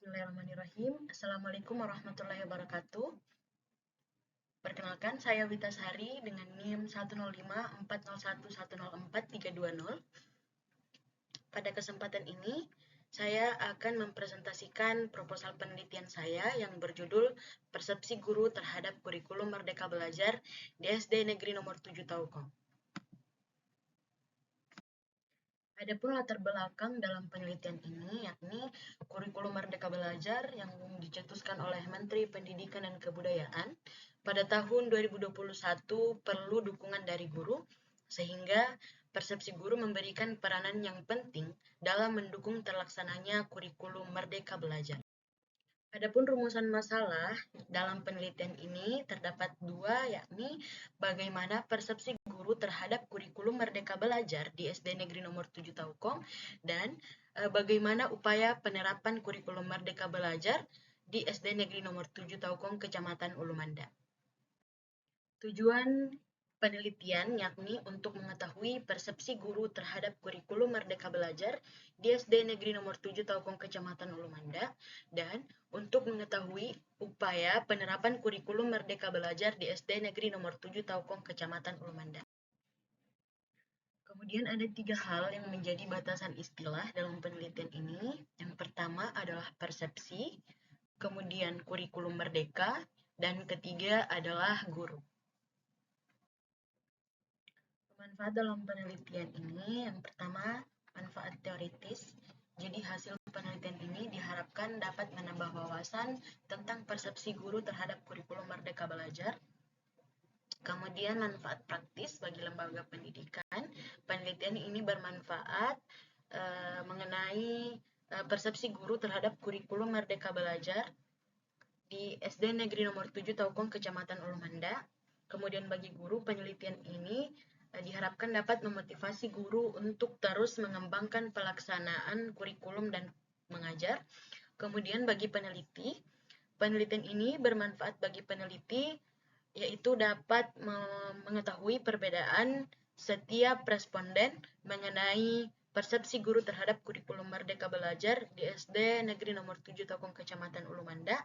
Bismillahirrahmanirrahim. Assalamualaikum warahmatullahi wabarakatuh. Perkenalkan, saya Wita Sari dengan NIM 105401104 Pada kesempatan ini, saya akan mempresentasikan proposal penelitian saya yang berjudul Persepsi Guru Terhadap Kurikulum Merdeka Belajar di SD Negeri Nomor 7 Taukom. Adapun latar belakang dalam penelitian ini yakni kurikulum Merdeka Belajar yang dicetuskan oleh Menteri Pendidikan dan Kebudayaan pada tahun 2021 perlu dukungan dari guru sehingga persepsi guru memberikan peranan yang penting dalam mendukung terlaksananya kurikulum Merdeka Belajar. Adapun rumusan masalah dalam penelitian ini terdapat dua, yakni bagaimana persepsi guru terhadap kurikulum Merdeka Belajar di SD Negeri Nomor 7 Taukom dan bagaimana upaya penerapan kurikulum Merdeka Belajar di SD Negeri Nomor 7 Taukom, Kecamatan Ulumanda. Tujuan penelitian yakni untuk mengetahui persepsi guru terhadap kurikulum Merdeka Belajar di SD Negeri Nomor 7 Taukom, Kecamatan Ulumanda dan untuk mengetahui upaya penerapan kurikulum Merdeka Belajar di SD Negeri Nomor 7 Taukom, Kecamatan Ulumanda. Kemudian ada tiga hal yang menjadi batasan istilah dalam penelitian ini. Yang pertama adalah persepsi, kemudian kurikulum merdeka, dan ketiga adalah guru. Manfaat dalam penelitian ini, yang pertama, manfaat teoritis. Jadi hasil penelitian ini diharapkan dapat menambah wawasan tentang persepsi guru terhadap kurikulum Merdeka Belajar. Kemudian manfaat praktis bagi lembaga pendidikan. Penelitian ini bermanfaat mengenai persepsi guru terhadap kurikulum Merdeka Belajar di SD Negeri Nomor 7 Taukom, Kecamatan Ulumanda. Kemudian bagi guru, penelitian ini diharapkan dapat memotivasi guru untuk terus mengembangkan pelaksanaan kurikulum dan mengajar. Kemudian bagi peneliti, penelitian ini bermanfaat bagi peneliti yaitu dapat mengetahui perbedaan setiap responden mengenai persepsi guru terhadap kurikulum Merdeka Belajar di SD Negeri Nomor 7 Taukom, Kecamatan Ulumanda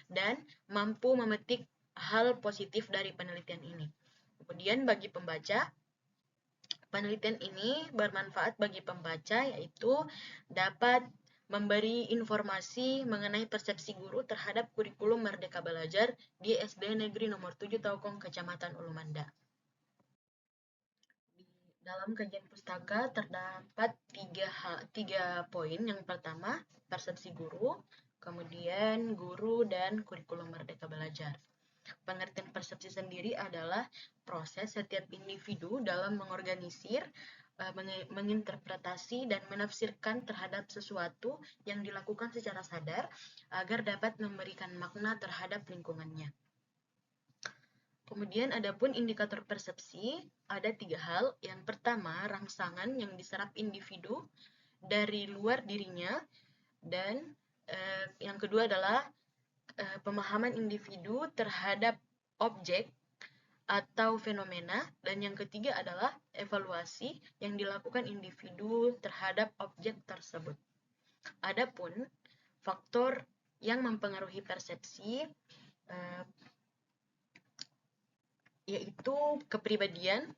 dan mampu memetik hal positif dari penelitian ini. Kemudian bagi pembaca, penelitian ini bermanfaat bagi pembaca yaitu dapat memberi informasi mengenai persepsi guru terhadap kurikulum Merdeka Belajar di SD Negeri Nomor 7 Taukom, Kecamatan Ulumanda. Di dalam kajian pustaka terdapat tiga poin. Yang pertama, persepsi guru, kemudian guru dan kurikulum Merdeka Belajar. Pengertian persepsi sendiri adalah proses setiap individu dalam mengorganisir, menginterpretasi, dan menafsirkan terhadap sesuatu yang dilakukan secara sadar agar dapat memberikan makna terhadap lingkungannya. Kemudian adapun indikator persepsi, ada tiga hal. Yang pertama, rangsangan yang diserap individu dari luar dirinya, dan yang kedua adalah pemahaman individu terhadap objek atau fenomena, dan yang ketiga adalah evaluasi yang dilakukan individu terhadap objek tersebut. Adapun faktor yang mempengaruhi persepsi yaitu kepribadian,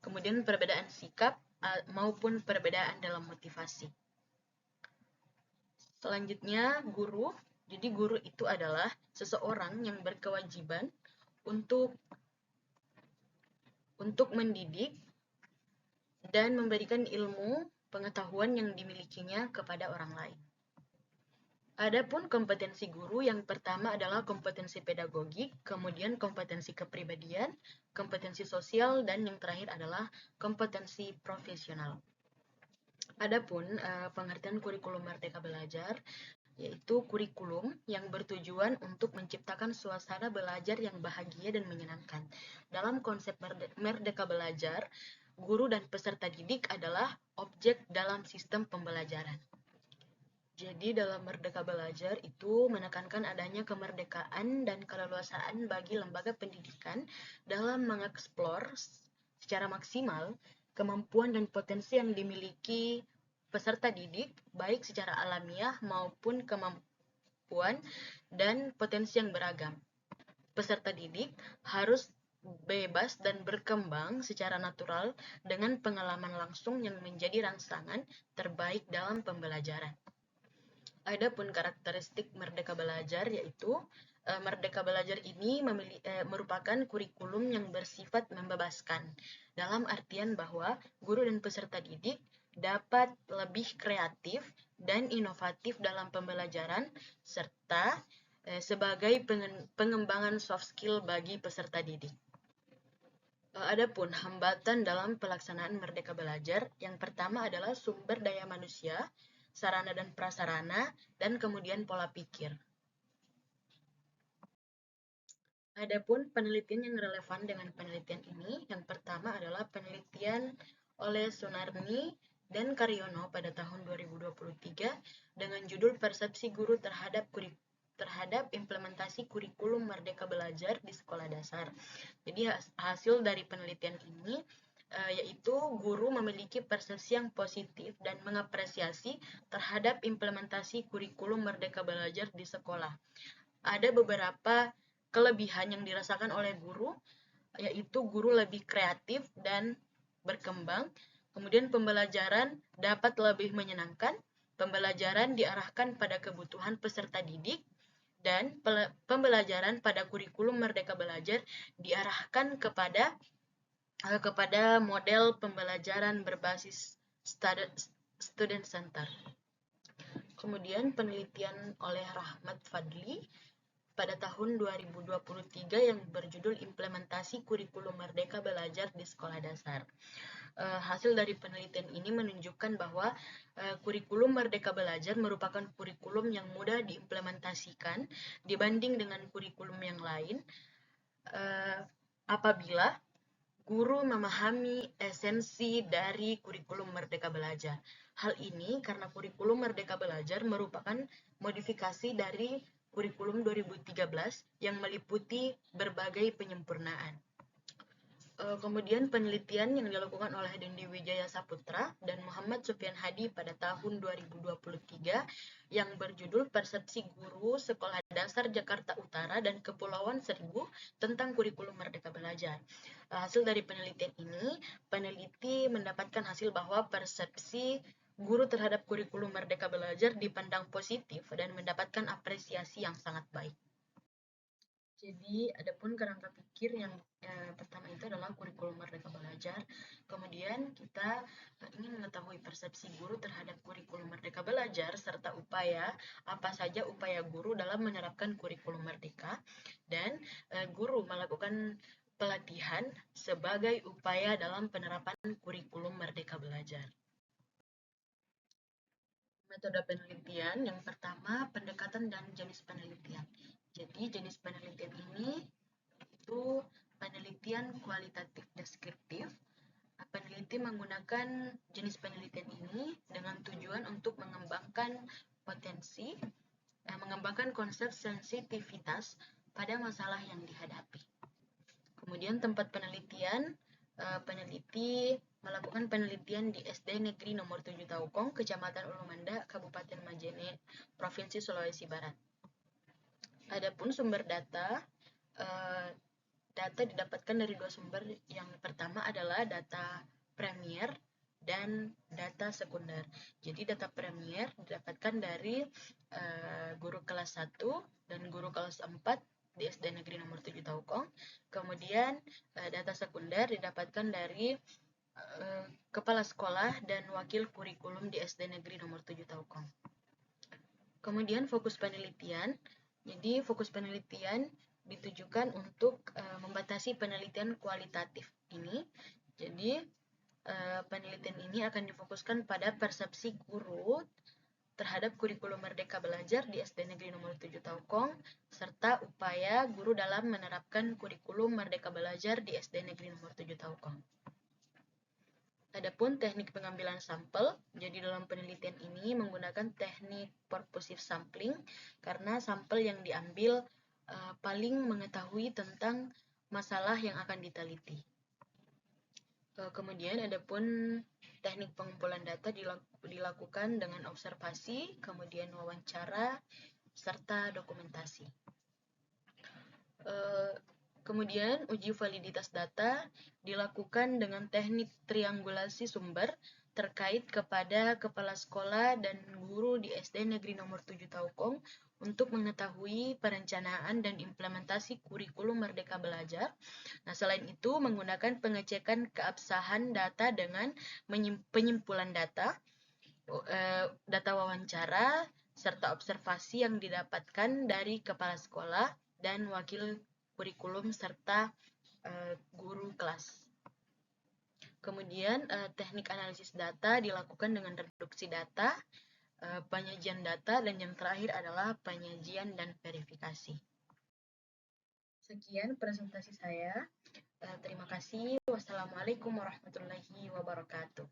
kemudian perbedaan sikap maupun perbedaan dalam motivasi. Selanjutnya, guru. Jadi guru itu adalah seseorang yang berkewajiban untuk mendidik dan memberikan ilmu pengetahuan yang dimilikinya kepada orang lain. Adapun kompetensi guru, yang pertama adalah kompetensi pedagogik, kemudian kompetensi kepribadian, kompetensi sosial, dan yang terakhir adalah kompetensi profesional. Adapun pengertian kurikulum Merdeka Belajar yaitu kurikulum yang bertujuan untuk menciptakan suasana belajar yang bahagia dan menyenangkan. Dalam konsep Merdeka Belajar, guru dan peserta didik adalah objek dalam sistem pembelajaran. Jadi dalam Merdeka Belajar itu menekankan adanya kemerdekaan dan keleluasaan bagi lembaga pendidikan dalam mengeksplor secara maksimal kemampuan dan potensi yang dimiliki peserta didik, baik secara alamiah maupun kemampuan, dan potensi yang beragam. Peserta didik harus bebas dan berkembang secara natural dengan pengalaman langsung yang menjadi rangsangan terbaik dalam pembelajaran. Adapun karakteristik Merdeka Belajar yaitu Merdeka Belajar ini merupakan kurikulum yang bersifat membebaskan, dalam artian bahwa guru dan peserta didik dapat lebih kreatif dan inovatif dalam pembelajaran serta sebagai pengembangan soft skill bagi peserta didik. Adapun hambatan dalam pelaksanaan Merdeka Belajar, yang pertama adalah sumber daya manusia, sarana dan prasarana, dan kemudian pola pikir. Adapun penelitian yang relevan dengan penelitian ini, yang pertama adalah penelitian oleh Sunarni dan Karyono pada tahun 2023 dengan judul Persepsi Guru terhadap implementasi kurikulum Merdeka Belajar di sekolah dasar. Jadi hasil dari penelitian ini yaitu guru memiliki persepsi yang positif dan mengapresiasi terhadap implementasi kurikulum Merdeka Belajar di sekolah. Ada beberapa kelebihan yang dirasakan oleh guru, yaitu guru lebih kreatif dan berkembang, kemudian pembelajaran dapat lebih menyenangkan, pembelajaran diarahkan pada kebutuhan peserta didik, dan pembelajaran pada kurikulum Merdeka Belajar diarahkan kepada model pembelajaran berbasis student center. Kemudian penelitian oleh Rahmat Fadli pada tahun 2023 yang berjudul Implementasi Kurikulum Merdeka Belajar di Sekolah Dasar. Hasil dari penelitian ini menunjukkan bahwa kurikulum Merdeka Belajar merupakan kurikulum yang mudah diimplementasikan dibanding dengan kurikulum yang lain apabila guru memahami esensi dari kurikulum Merdeka Belajar. Hal ini karena kurikulum Merdeka Belajar merupakan modifikasi dari kurikulum 2013 yang meliputi berbagai penyempurnaan. Kemudian penelitian yang dilakukan oleh Dendi Wijaya Saputra dan Muhammad Sufyan Hadi pada tahun 2023 yang berjudul Persepsi Guru Sekolah Dasar Jakarta Utara dan Kepulauan Seribu tentang Kurikulum Merdeka Belajar. Hasil dari penelitian ini, peneliti mendapatkan hasil bahwa persepsi guru terhadap kurikulum Merdeka Belajar dipandang positif dan mendapatkan apresiasi yang sangat baik. Jadi, adapun kerangka pikir yang pertama itu adalah kurikulum Merdeka Belajar. Kemudian kita ingin mengetahui persepsi guru terhadap kurikulum Merdeka Belajar serta apa saja upaya guru dalam menerapkan kurikulum Merdeka, dan guru melakukan pelatihan sebagai upaya dalam penerapan kurikulum Merdeka Belajar. Metode penelitian yang pertama, pendekatan dan jenis penelitian. Jadi jenis penelitian ini itu penelitian kualitatif deskriptif. Peneliti menggunakan jenis penelitian ini dengan tujuan untuk mengembangkan mengembangkan konsep sensitivitas pada masalah yang dihadapi. Kemudian tempat penelitian, peneliti melakukan penelitian di SD Negeri Nomor 7 Taukong, Kecamatan Ulumanda, Kabupaten Majene, Provinsi Sulawesi Barat. Adapun sumber data, data didapatkan dari dua sumber. Yang pertama adalah data premier dan data sekunder. Jadi data premier didapatkan dari guru kelas 1 dan guru kelas 4 di SD Negeri Nomor 7 Taukong. Kemudian data sekunder didapatkan dari kepala sekolah dan wakil kurikulum di SD Negeri Nomor 7 Taukong. Kemudian fokus penelitian. Jadi fokus penelitian ditujukan untuk membatasi penelitian kualitatif ini. Jadi penelitian ini akan difokuskan pada persepsi guru terhadap kurikulum Merdeka Belajar di SD Negeri Nomor 7 Taukong, serta upaya guru dalam menerapkan kurikulum Merdeka Belajar di SD Negeri Nomor 7 Taukong. Adapun teknik pengambilan sampel, jadi dalam penelitian ini menggunakan teknik purposive sampling karena sampel yang diambil paling mengetahui tentang masalah yang akan diteliti. Kemudian adapun teknik pengumpulan data dilakukan dengan observasi, kemudian wawancara, serta dokumentasi. Kemudian, uji validitas data dilakukan dengan teknik triangulasi sumber terkait kepada kepala sekolah dan guru di SD Negeri Nomor 7 Taukong untuk mengetahui perencanaan dan implementasi kurikulum Merdeka Belajar. Nah, selain itu, menggunakan pengecekan keabsahan data dengan penyimpulan data, data wawancara, serta observasi yang didapatkan dari kepala sekolah dan wakil kurikulum serta guru kelas. Kemudian teknik analisis data dilakukan dengan reduksi data, penyajian data, dan yang terakhir adalah penyajian dan verifikasi. Sekian presentasi saya. Terima kasih. Wassalamualaikum warahmatullahi wabarakatuh.